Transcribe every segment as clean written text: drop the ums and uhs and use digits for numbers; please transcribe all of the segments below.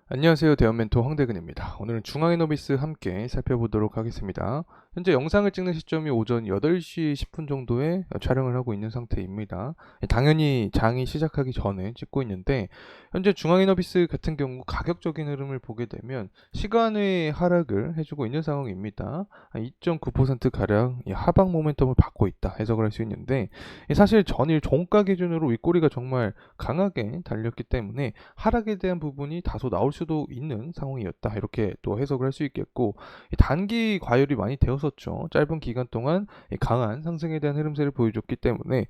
안녕하세요. 대원멘토 황대근입니다. 오늘은 중앙에너비스 함께 살펴보도록 하겠습니다. 현재 영상을 찍는 시점이 오전 8시 10분 정도에 촬영을 하고 있는 상태입니다. 당연히 장이 시작하기 전에 찍고 있는데, 현재 중앙에너비스 같은 경우 가격적인 흐름을 보게 되면 시간의 하락을 해주고 있는 상황입니다. 2.9%가량 하방 모멘텀을 받고 있다 해석을 할 수 있는데, 사실 전일 종가 기준으로 윗꼬리가 정말 강하게 달렸기 때문에 하락에 대한 부분이 다소 나올 수도 있는 상황이었다, 이렇게 또 해석을 할 수 있겠고, 단기 과열이 많이 되었었죠. 짧은 기간 동안 강한 상승에 대한 흐름세를 보여줬기 때문에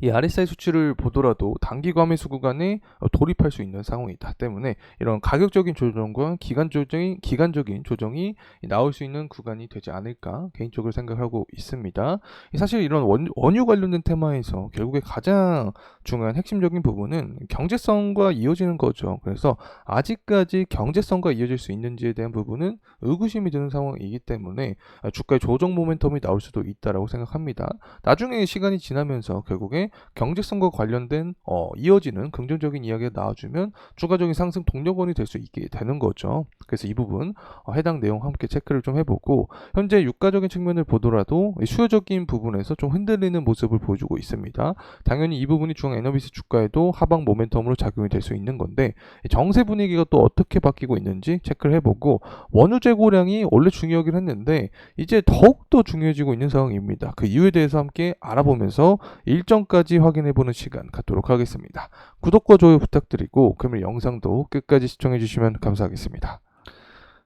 이 RSI 수치를 보더라도 단기 과매수 구간에 돌입할 수 있는 상황이다 때문에 이런 가격적인 조정과 기간적인 조정이 나올 수 있는 구간이 되지 않을까 개인적으로 생각하고 있습니다. 사실 이런 원유 관련된 테마에서 결국에 가장 중요한 핵심적인 부분은 경제성과 이어지는 거죠. 그래서 아직까지 경제성과 이어질 수 있는지에 대한 부분은 의구심이 드는 상황이기 때문에 주가의 조정 모멘텀이 나올 수도 있다라고 생각합니다. 나중에 시간이 지나면서 결국에 경제성과 관련된 이어지는 긍정적인 이야기가 나와주면 추가적인 상승 동력원이 될 수 있게 되는 거죠. 그래서 이 부분 해당 내용 함께 체크를 좀 해보고, 현재 유가적인 측면을 보더라도 수요적인 부분에서 좀 흔들리는 모습을 보여주고 있습니다. 당연히 이 부분이 중앙 에너비스 주가에도 하방 모멘텀으로 작용이 될 수 있는 건데, 정세 분위기가 또 어떻게 바뀌고 있는지 체크를 해보고, 원유 재고량이 원래 중요하긴 했는데 이제 더욱더 중요해지고 있는 상황입니다. 그 이유에 대해서 함께 알아보면서 일정까지 확인해보는 시간 갖도록 하겠습니다. 구독과 좋아요 부탁드리고, 그러면 영상도 끝까지 시청해주시면 감사하겠습니다.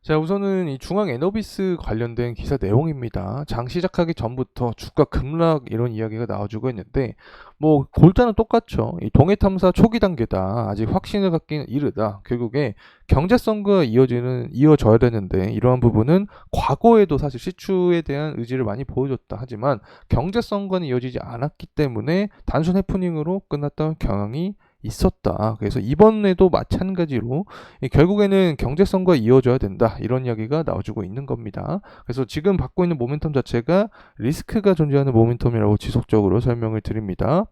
자, 우선은 이 중앙 에너비스 관련된 기사 내용입니다. 장 시작하기 전부터 주가 급락 이런 이야기가 나와주고 있는데, 뭐 골자는 똑같죠. 이 동해 탐사 초기 단계다. 아직 확신을 갖기는 이르다. 결국에 경제성과 이어져야 되는데, 이러한 부분은 과거에도 사실 시추에 대한 의지를 많이 보여줬다. 하지만 경제성과는 이어지지 않았기 때문에 단순 해프닝으로 끝났던 경향이 있었다. 그래서 이번에도 마찬가지로 결국에는 경제성과 이어져야 된다, 이런 이야기가 나와주고 있는 겁니다. 그래서 지금 받고 있는 모멘텀 자체가 리스크가 존재하는 모멘텀이라고 지속적으로 설명을 드립니다.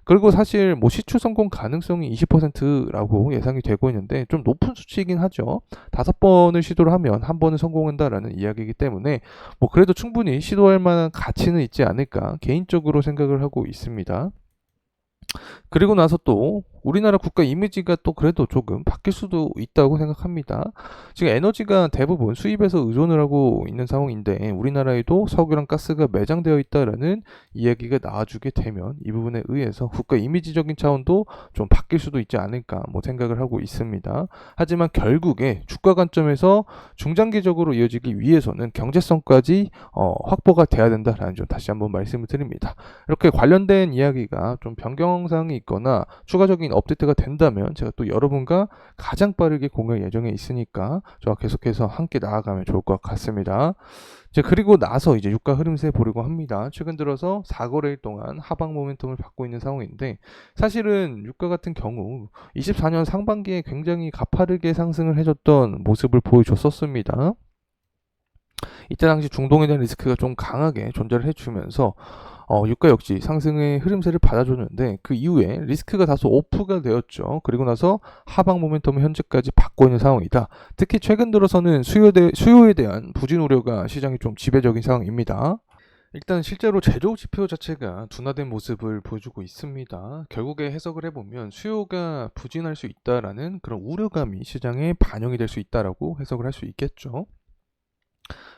그리고 사실 뭐 시추 성공 가능성이 20%라고 예상이 되고 있는데 좀 높은 수치이긴 하죠. 5번을 시도를 하면 한 번은 성공한다라는 이야기이기 때문에 뭐 그래도 충분히 시도할 만한 가치는 있지 않을까 개인적으로 생각을 하고 있습니다. 그리고 나서 또 우리나라 국가 이미지가 또 그래도 조금 바뀔 수도 있다고 생각합니다. 지금 에너지가 대부분 수입에서 의존을 하고 있는 상황인데, 우리나라에도 석유랑 가스가 매장되어 있다라는 이야기가 나와주게 되면 이 부분에 의해서 국가 이미지적인 차원도 좀 바뀔 수도 있지 않을까 뭐 생각을 하고 있습니다. 하지만 결국에 주가 관점에서 중장기적으로 이어지기 위해서는 경제성까지 확보가 돼야 된다라는 점 다시 한번 말씀을 드립니다. 이렇게 관련된 이야기가 좀 변경사항이 있거나 추가적인 업데이트가 된다면 제가 또 여러분과 가장 빠르게 공유할 예정에 있으니까 저와 계속해서 함께 나아가면 좋을 것 같습니다. 그리고 나서 이제 유가 흐름세 보려고 합니다. 최근 들어서 4거래일 동안 하방 모멘텀을 받고 있는 상황인데, 사실은 유가 같은 경우 24년 상반기에 굉장히 가파르게 상승을 해줬던 모습을 보여줬었습니다. 이때 당시 중동에 대한 리스크가 좀 강하게 존재를 해주면서 유가 역시 상승의 흐름세를 받아줬는데, 그 이후에 리스크가 다소 오프가 되었죠. 그리고 나서 하방 모멘텀을 현재까지 받고 있는 상황이다. 특히 최근 들어서는 수요에 대한 부진 우려가 시장이 좀 지배적인 상황입니다. 일단 실제로 제조업 지표 자체가 둔화된 모습을 보여주고 있습니다. 결국에 해석을 해보면 수요가 부진할 수 있다라는 그런 우려감이 시장에 반영이 될 수 있다라고 해석을 할 수 있겠죠.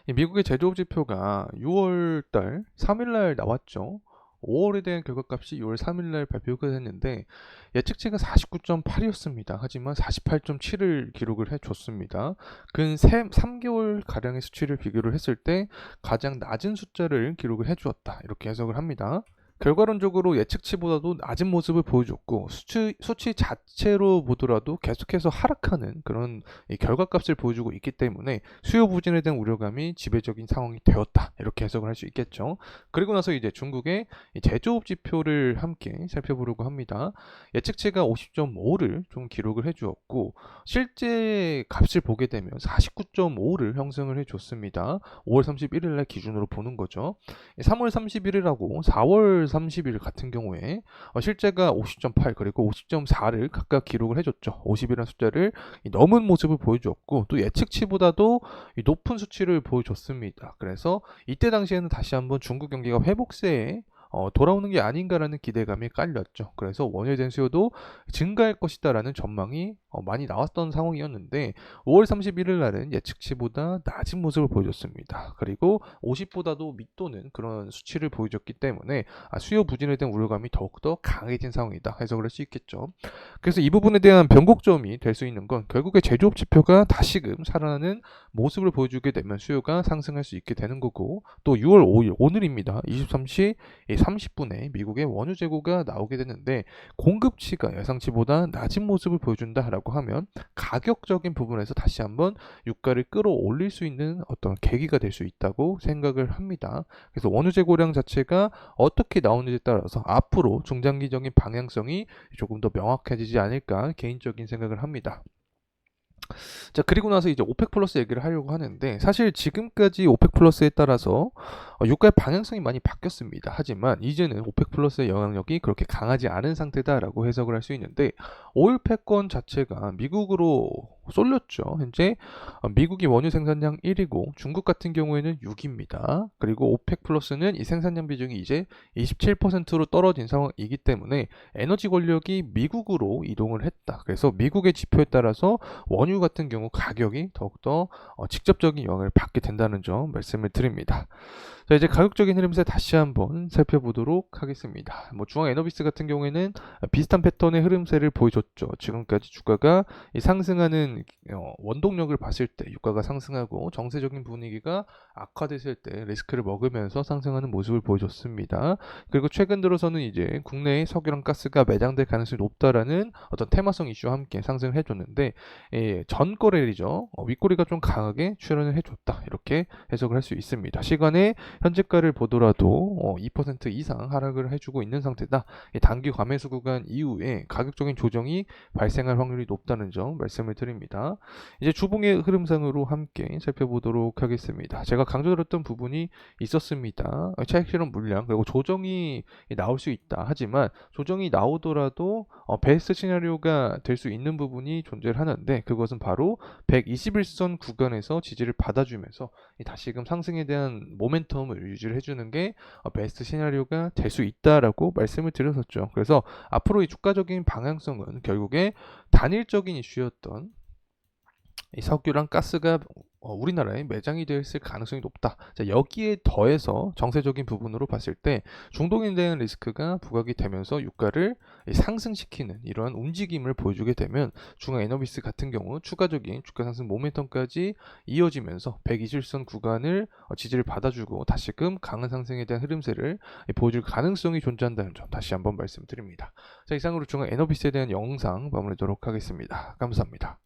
미국의 제조업 지표가 6월달 3일날 나왔죠. 5월에 대한 결과값이 6월 3일날 발표가 됐는데 예측치가 49.8이었습니다. 하지만 48.7을 기록을 해줬습니다. 근 3개월 가량의 수치를 비교를 했을 때 가장 낮은 숫자를 기록을 해주었다, 이렇게 해석을 합니다. 결과론적으로 예측치보다도 낮은 모습을 보여줬고, 수치 자체로 보더라도 계속해서 하락하는 그런 결과값을 보여주고 있기 때문에 수요 부진에 대한 우려감이 지배적인 상황이 되었다, 이렇게 해석을 할 수 있겠죠. 그리고 나서 이제 중국의 제조업 지표를 함께 살펴보려고 합니다. 예측치가 50.5를 좀 기록을 해주었고, 실제 값을 보게 되면 49.5를 형성을 해줬습니다. 5월 31일 날 기준으로 보는 거죠. 3월 31일하고 4월 5월 30일 같은 경우에 실제가 50.8 그리고 50.4를 각각 기록을 해줬죠. 50이라는 숫자를 넘은 모습을 보여주었고 또 예측치보다도 높은 수치를 보여줬습니다. 그래서 이때 당시에는 다시 한번 중국 경기가 회복세에 돌아오는 게 아닌가라는 기대감이 깔렸죠. 그래서 원유에 대한 수요도 증가할 것이다라는 전망이 많이 나왔던 상황이었는데 5월 31일 날은 예측치보다 낮은 모습을 보여줬습니다. 그리고 50보다도 밑도는 그런 수치를 보여줬기 때문에 수요 부진에 대한 우려감이 더욱더 강해진 상황이다 해석을 할 수 있겠죠. 그래서 이 부분에 대한 변곡점이 될 수 있는 건 결국에 제조업 지표가 다시금 살아나는 모습을 보여주게 되면 수요가 상승할 수 있게 되는 거고 또 6월 5일 오늘입니다. 23시 30분에 미국의 원유 재고가 나오게 되는데 공급치가 예상치보다 낮은 모습을 보여준다라고 하면 가격적인 부분에서 다시 한번 유가를 끌어올릴 수 있는 어떤 계기가 될 수 있다고 생각을 합니다. 그래서 원유 재고량 자체가 어떻게 나오는지에 따라서 앞으로 중장기적인 방향성이 조금 더 명확해지지 않을까 개인적인 생각을 합니다. 자, 그리고 나서 이제 오펙 플러스 얘기를 하려고 하는데 사실 지금까지 오펙 플러스에 따라서 유가의 방향성이 많이 바뀌었습니다. 하지만 이제는 오펙 플러스의 영향력이 그렇게 강하지 않은 상태다라고 해석을 할 수 있는데 오일 패권 자체가 미국으로 쏠렸죠. 현재 미국이 원유 생산량 1위고 중국 같은 경우에는 6위입니다. 그리고 오펙 플러스는 이 생산량 비중이 이제 27%로 떨어진 상황이기 때문에 에너지 권력이 미국으로 이동을 했다. 그래서 미국의 지표에 따라서 원유 같은 경우 가격이 더욱더 직접적인 영향을 받게 된다는 점 말씀을 드립니다. 자, 이제 가격적인 흐름세 다시 한번 살펴보도록 하겠습니다. 중앙에너비스 같은 경우에는 비슷한 패턴의 흐름세를 보여줬죠. 지금까지 주가가 상승하는 원동력을 봤을 때 유가가 상승하고 정세적인 분위기가 악화됐을 때 리스크를 먹으면서 상승하는 모습을 보여줬습니다. 그리고 최근 들어서는 이제 국내에 석유랑 가스가 매장될 가능성이 높다라는 어떤 테마성 이슈와 함께 상승을 해줬는데 전 거래일이죠. 윗꼬리가 좀 강하게 출현을 해줬다. 이렇게 해석을 할 수 있습니다. 시간에 현재가를 보더라도 2% 이상 하락을 해주고 있는 상태다. 단기 과매수 구간 이후에 가격적인 조정이 발생할 확률이 높다는 점 말씀을 드립니다. 이제 주봉의 흐름상으로 함께 살펴보도록 하겠습니다. 제가 강조드렸던 부분이 있었습니다. 차익 실현 물량 그리고 조정이 나올 수 있다. 하지만 조정이 나오더라도 베스트 시나리오가 될 수 있는 부분이 존재를 하는데 그것은 바로 121선 구간에서 지지를 받아주면서 다시금 상승에 대한 모멘텀을 유지를 해주는 게 베스트 시나리오가 될 수 있다라고 말씀을 드렸었죠. 그래서 앞으로 이 주가적인 방향성은 결국에 단일적인 이슈였던 이 석유랑 가스가 우리나라에 매장이 됐을 가능성이 높다. 자, 여기에 더해서 정세적인 부분으로 봤을 때 중동에 대한 리스크가 부각이 되면서 유가를 상승시키는 이러한 움직임을 보여주게 되면 중앙에너비스 같은 경우 추가적인 주가 상승 모멘텀까지 이어지면서 120선 구간을 지지를 받아주고 다시금 강한 상승에 대한 흐름세를 보여줄 가능성이 존재한다는 점 다시 한번 말씀드립니다. 자, 이상으로 중앙에너비스에 대한 영상 마무리하도록 하겠습니다. 감사합니다.